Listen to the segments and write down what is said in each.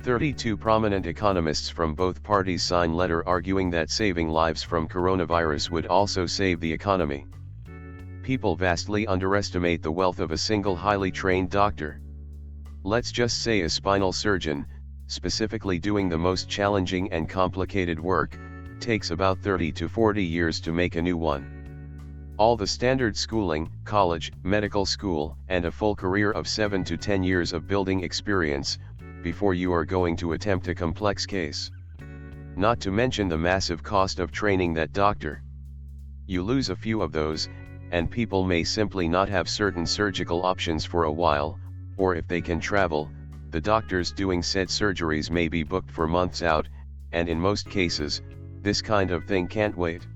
32 prominent economists from both parties sign letter arguing that saving lives from coronavirus would also save the economy. People vastly underestimate the wealth of a single highly trained doctor. Let's just say a spinal surgeon, specifically doing the most challenging and complicated work, takes about 30 to 40 years to make a new one. All the standard schooling, college, medical school, and a full career of 7 to 10 years of building experience, before you are going to attempt a complex case. Not to mention the massive cost of training that doctor. You lose a few of those, and people may simply not have certain surgical options for a while, or if they can travel, the doctors doing said surgeries may be booked for months out, and in most cases, this kind of thing can't wait.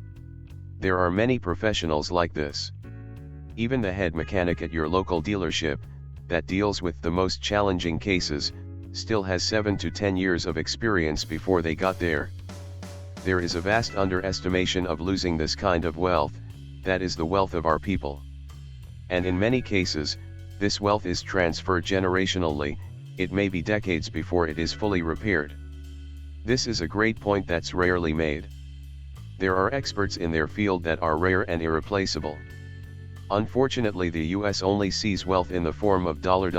There are many professionals like this. Even the head mechanic at your local dealership, that deals with the most challenging cases, still has 7 to 10 years of experience before they got there. There is a vast underestimation of losing this kind of wealth, that is the wealth of our people. And in many cases, this wealth is transferred generationally, it may be decades before it is fully repaired. This is a great point that's rarely made. There are experts in their field that are rare and irreplaceable. Unfortunately, the US only sees wealth in the form of dollar.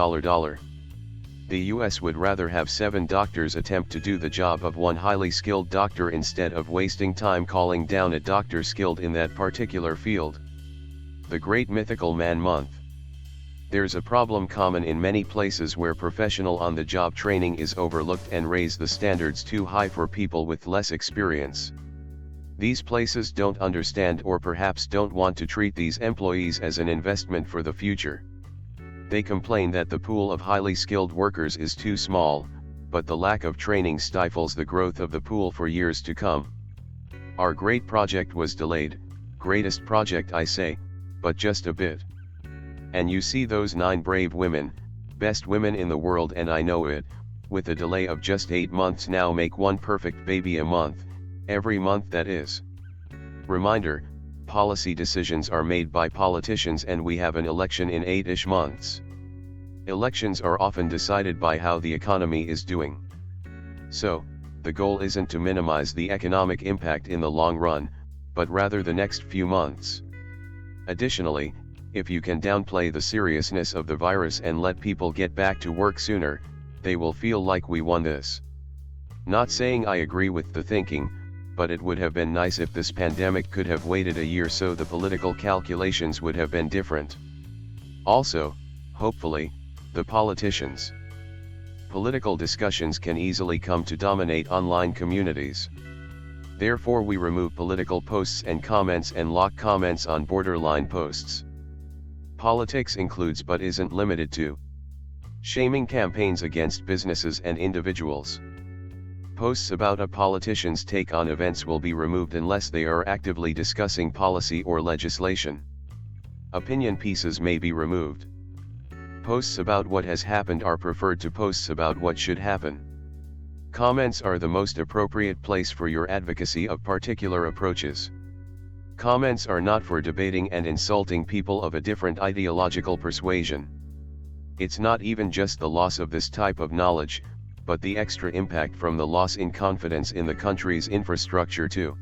The US would rather have 7 doctors attempt to do the job of one highly skilled doctor instead of wasting time calling down a doctor skilled in that particular field. The Great Mythical Man Month. There's a problem common in many places where professional on-the-job training is overlooked and raise the standards too high for people with less experience. These places don't understand or perhaps don't want to treat these employees as an investment for the future. They complain that the pool of highly skilled workers is too small, but the lack of training stifles the growth of the pool for years to come. Our great project was delayed, greatest project I say, but just a bit. And you see those 9 brave women, best women in the world and I know it, with a delay of just 8 months now make one perfect baby a month. Every month that is. Reminder, policy decisions are made by politicians and we have an election in 8-ish months. Elections are often decided by how the economy is doing. So, the goal isn't to minimize the economic impact in the long run, but rather the next few months. Additionally, if you can downplay the seriousness of the virus and let people get back to work sooner, they will feel like we won this. Not saying I agree with the thinking, but it would have been nice if this pandemic could have waited a year so the political calculations would have been different. Also, hopefully, the politicians. Political discussions can easily come to dominate online communities. Therefore we remove political posts and comments and lock comments on borderline posts. Politics includes but isn't limited to shaming campaigns against businesses and individuals. Posts about a politician's take on events will be removed unless they are actively discussing policy or legislation. Opinion pieces may be removed. Posts about what has happened are preferred to posts about what should happen. Comments are the most appropriate place for your advocacy of particular approaches. Comments are not for debating and insulting people of a different ideological persuasion. It's not even just the loss of this type of knowledge, but the extra impact from the loss in confidence in the country's infrastructure too.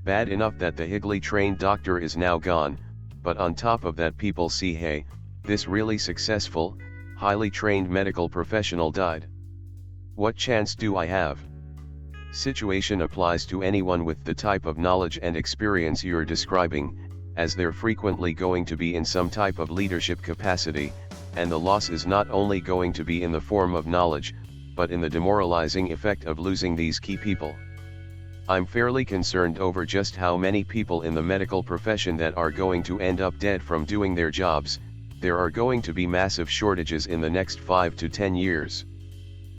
Bad enough that the highly trained doctor is now gone, but on top of that people see, hey, this really successful, highly trained medical professional died. What chance do I have? Situation applies to anyone with the type of knowledge and experience you're describing, as they're frequently going to be in some type of leadership capacity, and the loss is not only going to be in the form of knowledge, but in the demoralizing effect of losing these key people. I'm fairly concerned over just how many people in the medical profession that are going to end up dead from doing their jobs. There are going to be massive shortages in the next 5 to 10 years.